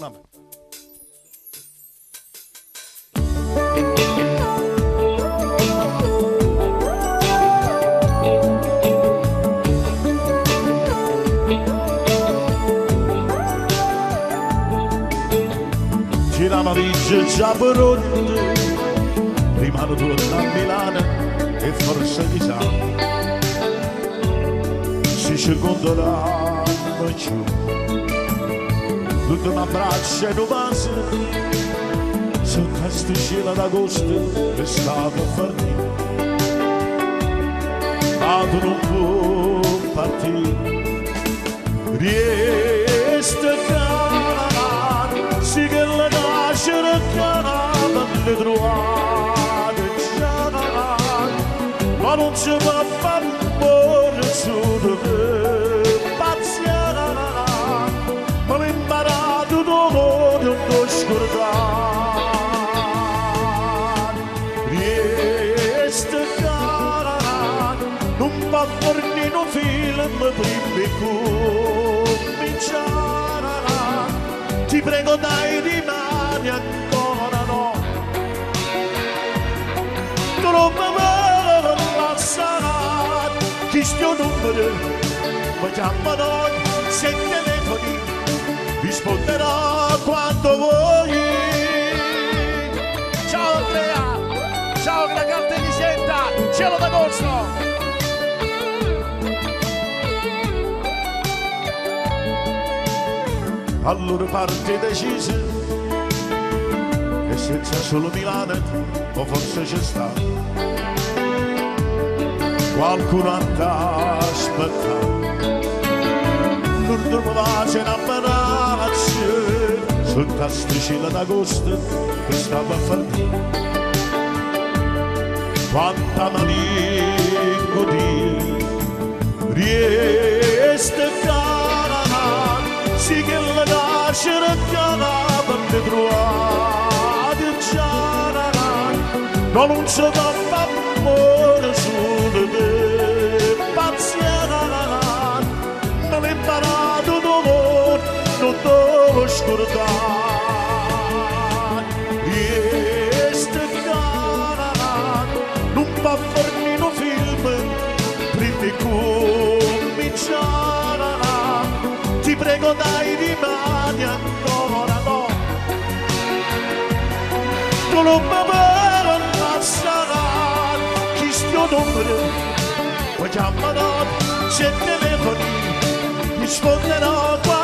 Amen. Girava dice già pronto, rimane torna a Milano e forse chissà si seconderanno giù. Tutto un abbraccio e un bacio sotto questo cielo d'agosto è stato partito, ma tu non puoi partire, resta cara, sì che la nascere cara le trovate già, ma non ci va a fare amore su di me, pazienza, ma l'imparato d'amore non lo scordare, resta cara, non va fornire un film prima di cominciare, ti prego dai rimani ancora no, troppo bene la sarà, chi sto numero, mi chiamano se telefoni, risponderò quando vuoi. Ciao Andrea, ciao che la carta di senta, cielo d'agosto. Allora parte decise e senza solo Milano o forse c'è sta qualcuno a aspettare, l'ultimo vaso in abbraccio sotto la striscia d'agosto che stava a fare quanta malinconia riesce cara, sì che la nascere cara per trovare già, ma non si va a amore su di me, pazienza, me l'ho imparato d'amore, non devo scordare, resta cara, non va a farmi un film, prima di cominciare, ti prego dai rimani ancora no, tu non mi passare, chi sto numero, mi chiamano, se telefoni, risponderò qua.